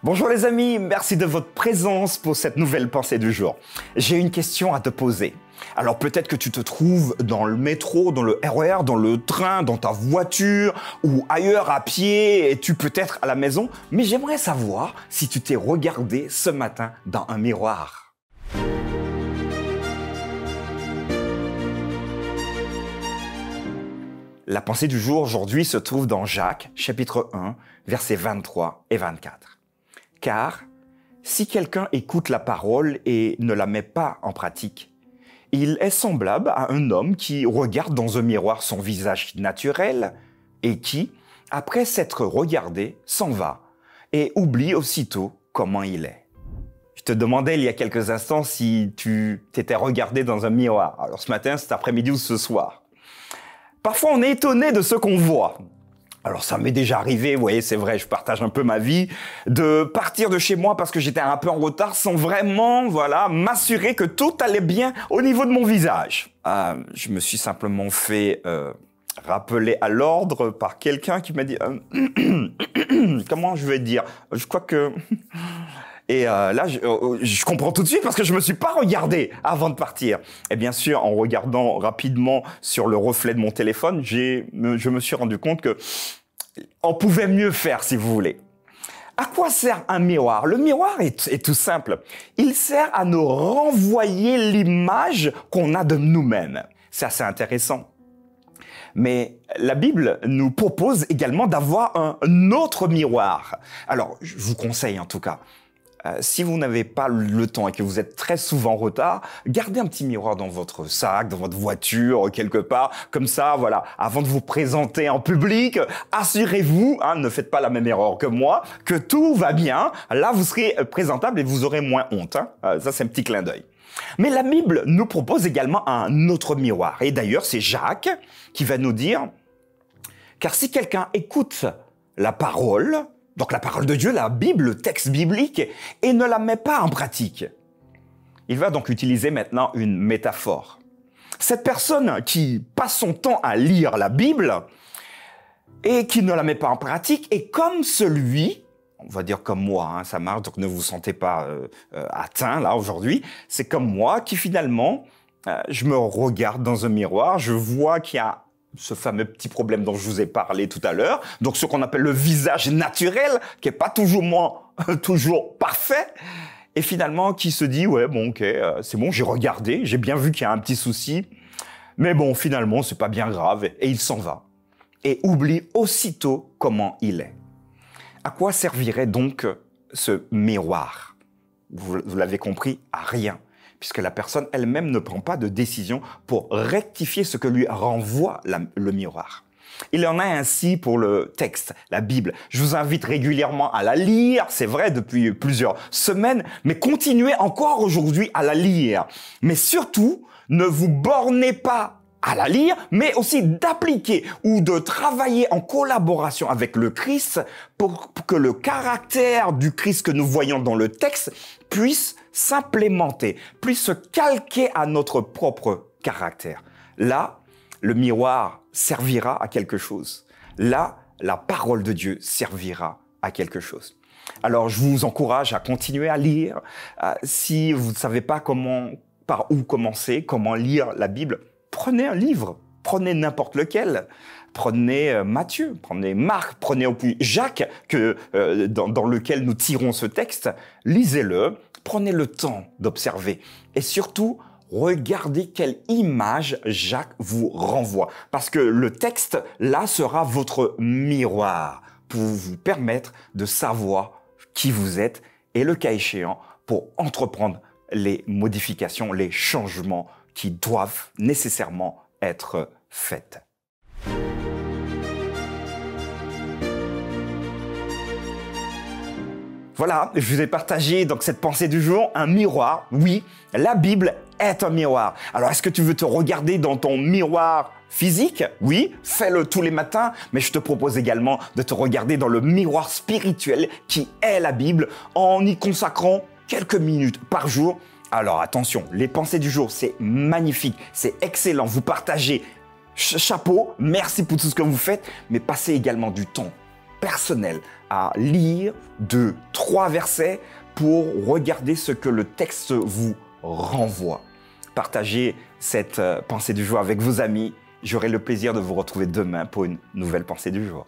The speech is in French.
Bonjour les amis, merci de votre présence pour cette nouvelle pensée du jour. J'ai une question à te poser. Alors peut-être que tu te trouves dans le métro, dans le RER, dans le train, dans ta voiture ou ailleurs à pied et tu peux être à la maison, mais j'aimerais savoir si tu t'es regardé ce matin dans un miroir. La pensée du jour aujourd'hui se trouve dans Jacques, chapitre 1, versets 23 et 24. Car si quelqu'un écoute la parole et ne la met pas en pratique, il est semblable à un homme qui regarde dans un miroir son visage naturel et qui, après s'être regardé, s'en va et oublie aussitôt comment il est. Je te demandais il y a quelques instants si tu t'étais regardé dans un miroir. Alors ce matin, cet après-midi ou ce soir. Parfois, on est étonné de ce qu'on voit. Alors ça m'est déjà arrivé, vous voyez, c'est vrai, je partage un peu ma vie, de partir de chez moi parce que j'étais un peu en retard sans vraiment, m'assurer que tout allait bien au niveau de mon visage. Je me suis simplement fait rappeler à l'ordre par quelqu'un qui m'a dit comment je vais dire, je crois que... Et là, je comprends tout de suite parce que je me suis pas regardé avant de partir. Et bien sûr, en regardant rapidement sur le reflet de mon téléphone, je me suis rendu compte que on pouvait mieux faire, si vous voulez. À quoi sert un miroir? Le miroir est tout simple. Il sert à nous renvoyer l'image qu'on a de nous-mêmes. C'est assez intéressant. Mais la Bible nous propose également d'avoir un autre miroir. Alors, je vous conseille en tout cas, si vous n'avez pas le temps et que vous êtes très souvent en retard, gardez un petit miroir dans votre sac, dans votre voiture, quelque part, comme ça, voilà. Avant de vous présenter en public, assurez-vous, ne faites pas la même erreur que moi, que tout va bien. Là, vous serez présentable et vous aurez moins honte. Ça, c'est un petit clin d'œil. Mais la Bible nous propose également un autre miroir. Et d'ailleurs, c'est Jacques qui va nous dire, car si quelqu'un écoute la parole, donc la parole de Dieu, la Bible, le texte biblique, et ne la met pas en pratique. Il va donc utiliser maintenant une métaphore. Cette personne qui passe son temps à lire la Bible et qui ne la met pas en pratique est comme celui, on va dire comme moi, ça marche, donc ne vous sentez pas atteint là aujourd'hui, c'est comme moi qui finalement, je me regarde dans un miroir, je vois qu'il y a ce fameux petit problème dont je vous ai parlé tout à l'heure, donc ce qu'on appelle le visage naturel, qui est pas toujours parfait, et finalement qui se dit ouais bon ok c'est bon, j'ai regardé, j'ai bien vu qu'il y a un petit souci, mais bon finalement c'est pas bien grave, et il s'en va et oublie aussitôt comment il est. À quoi servirait donc ce miroir? Vous l'avez compris, à rien. Puisque la personne elle-même ne prend pas de décision pour rectifier ce que lui renvoie le miroir. Il en a ainsi pour le texte, la Bible. Je vous invite régulièrement à la lire, c'est vrai, depuis plusieurs semaines, mais continuez encore aujourd'hui à la lire. Mais surtout, ne vous bornez pas à la lire, mais aussi d'appliquer ou de travailler en collaboration avec le Christ pour que le caractère du Christ que nous voyons dans le texte puisse s'implémenter, puisse se calquer à notre propre caractère. Là, le miroir servira à quelque chose. Là, la parole de Dieu servira à quelque chose. Alors, je vous encourage à continuer à lire. Si vous ne savez pas par où commencer, comment lire la Bible, prenez un livre, prenez n'importe lequel. Prenez Matthieu, prenez Marc, prenez Jacques, dans lequel nous tirons ce texte. Lisez-le, prenez le temps d'observer. Et surtout, regardez quelle image Jacques vous renvoie. Parce que le texte, là, sera votre miroir pour vous permettre de savoir qui vous êtes et, le cas échéant, pour entreprendre les modifications, les changements qui doivent nécessairement être faits. Voilà, je vous ai partagé donc cette pensée du jour, un miroir. Oui, la Bible est un miroir. Alors, est-ce que tu veux te regarder dans ton miroir physique? Oui, fais-le tous les matins, mais je te propose également de te regarder dans le miroir spirituel qui est la Bible en y consacrant quelques minutes par jour. Alors attention, les pensées du jour, c'est magnifique, c'est excellent, vous partagez. Chapeau, merci pour tout ce que vous faites, mais passez également du temps personnel à lire 2, 3 versets pour regarder ce que le texte vous renvoie. Partagez cette pensée du jour avec vos amis. J'aurai le plaisir de vous retrouver demain pour une nouvelle pensée du jour.